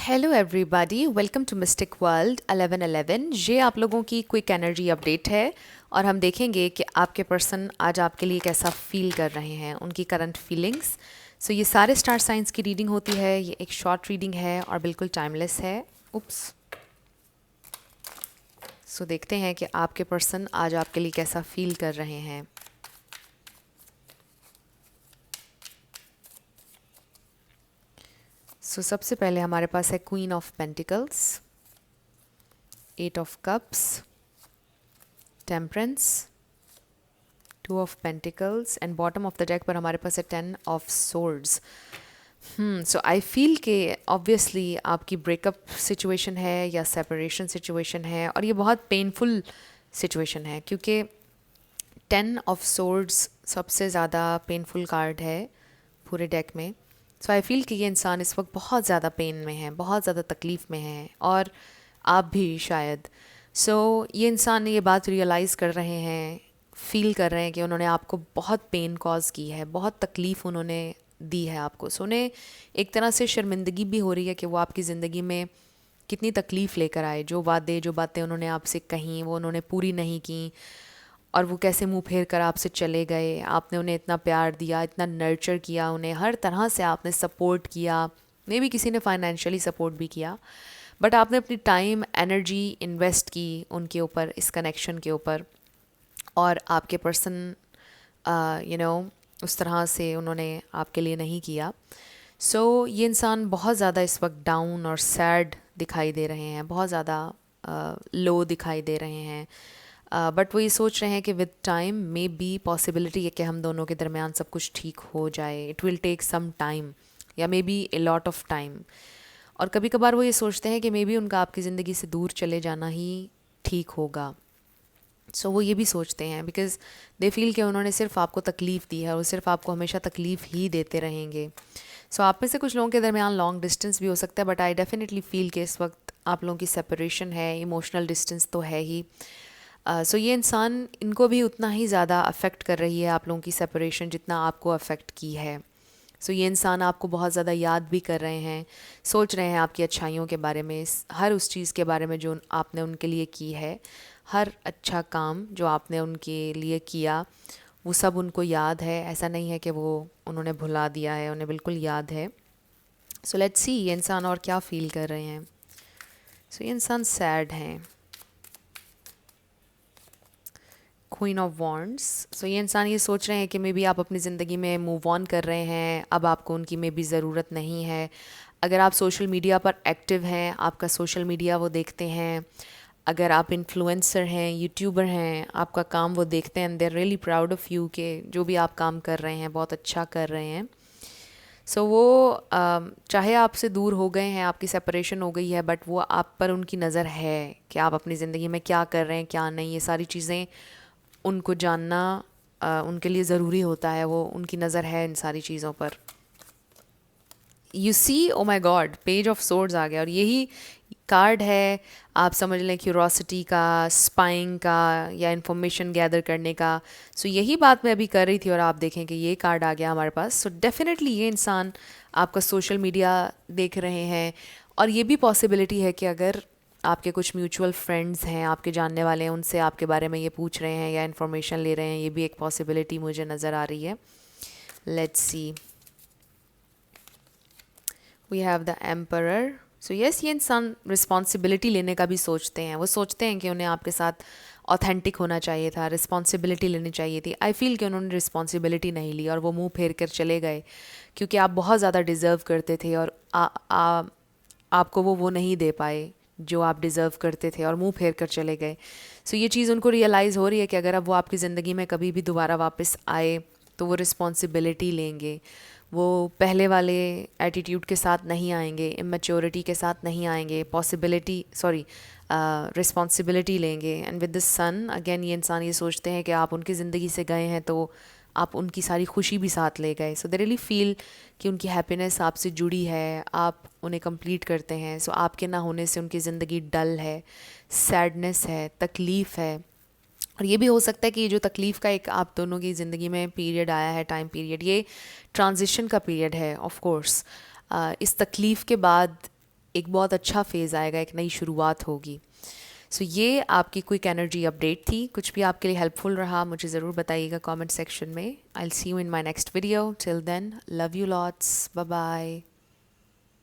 Hello everybody, welcome to Mystic World 1111। ये आप लोगों की क्विक एनर्जी अपडेट है और हम देखेंगे कि आपके पर्सन आज आपके लिए कैसा फील कर रहे हैं, उनकी करंट फीलिंग्स। सो ये सारे स्टार साइंस की रीडिंग होती है। ये एक शॉर्ट रीडिंग है और बिल्कुल टाइमलेस है। उप्स। सो देखते हैं कि आपके पर्सन आज आपके लिए कैसा फील कर रहे हैं। सो सबसे पहले हमारे पास है queen of pentacles, 8 of cups, temperance, 2 of pentacles and bottom of the deck पर हमारे पास है 10 of swords. So I feel कि ऑब्वियसली आपकी ब्रेकअप सिचुएशन है या सेपरेशन सिचुएशन है और ये बहुत पेनफुल सिचुएशन है क्योंकि 10 ऑफ सोर्ड्स सबसे ज़्यादा पेनफुल कार्ड है पूरे डेक में। सो आई फील कि ये इंसान इस वक्त बहुत ज़्यादा पेन में है, बहुत ज़्यादा तकलीफ़ में है और आप भी शायद। सो ये इंसान ये बात रियलाइज़ कर रहे हैं, फील कर रहे हैं कि उन्होंने आपको बहुत पेन कॉज की है, बहुत तकलीफ़ उन्होंने दी है आपको। सो उन्हें एक तरह से शर्मिंदगी भी हो रही है कि वो आपकी ज़िंदगी में कितनी तकलीफ़ लेकर आए। जो बातें उन्होंने आपसे कहीं वो उन्होंने पूरी नहीं की और वो कैसे मुंह फेर कर आपसे चले गए। आपने उन्हें इतना प्यार दिया, इतना नर्चर किया, उन्हें हर तरह से आपने सपोर्ट किया, मे बी किसी ने फाइनेंशियली सपोर्ट भी किया, बट आपने अपनी टाइम एनर्जी इन्वेस्ट की उनके ऊपर, इस कनेक्शन के ऊपर। और आपके पर्सन उस तरह से उन्होंने आपके लिए नहीं किया। सो ये इंसान बहुत ज़्यादा इस वक्त डाउन और सैड दिखाई दे रहे हैं, बहुत ज़्यादा लो दिखाई दे रहे हैं। बट वो ये सोच रहे हैं कि with time may be possibility है कि हम दोनों के दरमियान सब कुछ ठीक हो जाए। It will take some time या may be a lot of time. और कभी कभार वो ये सोचते हैं कि मे बी उनका आपकी ज़िंदगी से दूर चले जाना ही ठीक होगा। सो वो ये भी सोचते हैं बिकॉज़ दे फील कि उन्होंने सिर्फ आपको तकलीफ़ दी है और सिर्फ आपको हमेशा तकलीफ़ ही देते रहेंगे। सो आप में से कुछ लोगों के दरमियान लॉन्ग डिस्टेंस भी हो सकता है, बट आई डेफिनेटली फील कि इस वक्त आप लोगों की सेपरेशन है, इमोशनल डिस्टेंस तो है ही। सो ये इंसान, इनको भी उतना ही ज़्यादा अफेक्ट कर रही है आप लोगों की सेपरेशन जितना आपको अफेक्ट की है। सो ये इंसान आपको बहुत ज़्यादा याद भी कर रहे हैं, सोच रहे हैं आपकी अच्छाइयों के बारे में, हर उस चीज़ के बारे में जो आपने उनके लिए की है, हर अच्छा काम जो आपने उनके लिए किया वो सब उनको याद है। ऐसा नहीं है कि वो उन्होंने भुला दिया है, उन्हें बिल्कुल याद है। सो लेट्स सी ये इंसान और क्या फील कर रहे हैं। सो ये इंसान सैड हैं, क्वीन ऑफ वॉन्ड्स। सो ये इंसान ये सोच रहे हैं कि मे बी आप अपनी ज़िंदगी में मूव ऑन कर रहे हैं, अब आपको उनकी मे बी ज़रूरत नहीं है। अगर आप सोशल मीडिया पर एक्टिव हैं, आपका सोशल मीडिया वो देखते हैं, अगर आप इन्फ्लुएंसर हैं, यूट्यूबर हैं, आपका काम वो देखते हैं, they are really proud of you कि जो भी आप काम कर रहे हैं बहुत अच्छा कर रहे हैं। सो वो चाहे आपसे दूर हो गए हैं, आपकी सेपरेशन हो गई है, बट वो आप पर उनकी नज़र है कि आप अपनी ज़िंदगी में क्या कर रहे हैं, क्या नहीं। ये सारी चीज़ें उनको जानना उनके लिए ज़रूरी होता है। वो उनकी नज़र है इन सारी चीज़ों पर। You see, oh my god, page of swords आ गया और यही कार्ड है, आप समझ लें, क्यूरोसिटी का, स्पाइंग का या इन्फॉर्मेशन गैदर करने का। सो यही बात मैं अभी कर रही थी और आप देखें कि ये कार्ड आ गया हमारे पास। सो डेफिनेटली ये इंसान आपका सोशल मीडिया देख रहे हैं और ये भी पॉसिबिलिटी है कि अगर आपके कुछ म्यूचुअल फ्रेंड्स हैं, आपके जानने वाले हैं, उनसे आपके बारे में ये पूछ रहे हैं या इन्फॉर्मेशन ले रहे हैं, ये भी एक पॉसिबिलिटी मुझे नज़र आ रही है। Let's see, we have the emperor. So yes, ये इंसान रिस्पॉन्सिबिलिटी लेने का भी सोचते हैं। वो सोचते हैं कि उन्हें आपके साथ ऑथेंटिक होना चाहिए था, रिस्पॉन्सिबिलिटी लेनी चाहिए थी। आई फील कि उन्होंने रिस्पॉन्सिबिलिटी नहीं ली और वो मुंह फेर कर चले गए क्योंकि आप बहुत ज़्यादा डिज़र्व करते थे और आपको वो नहीं दे पाए जो आप डिज़र्व करते थे और मुंह फेर कर चले गए। सो ये चीज़ उनको रियलाइज़ हो रही है कि अगर अब वो आपकी ज़िंदगी में कभी भी दोबारा वापस आए तो वो रिस्पॉन्सिबिलिटी लेंगे। वो पहले वाले एटीट्यूड के साथ नहीं आएंगे, इमेच्योरिटी के साथ नहीं आएंगे, रिस्पॉन्सिबिलिटी लेंगे। And with the sun again, ये इंसान ये सोचते हैं कि आप उनकी ज़िंदगी से गए हैं तो आप उनकी सारी खुशी भी साथ ले गए। सो दे रियली फील कि उनकी हैप्पीनेस आपसे जुड़ी है, आप उन्हें कंप्लीट करते हैं। सो आपके ना होने से उनकी ज़िंदगी डल है, सैडनेस है, तकलीफ़ है। और ये भी हो सकता है कि ये जो तकलीफ़ का एक आप दोनों की ज़िंदगी में पीरियड आया है, टाइम पीरियड, ये ट्रांजिशन का पीरियड है। ऑफ कोर्स इस तकलीफ़ के बाद एक बहुत अच्छा फेज़ आएगा, एक नई शुरुआत होगी. सो ये आपकी क्विक एनर्जी अपडेट थी. कुछ भी आपके लिए हेल्पफुल रहा मुझे ज़रूर बताइएगा कमेंट सेक्शन में. I will see you in my next video. Till then, love you lots. Bye bye.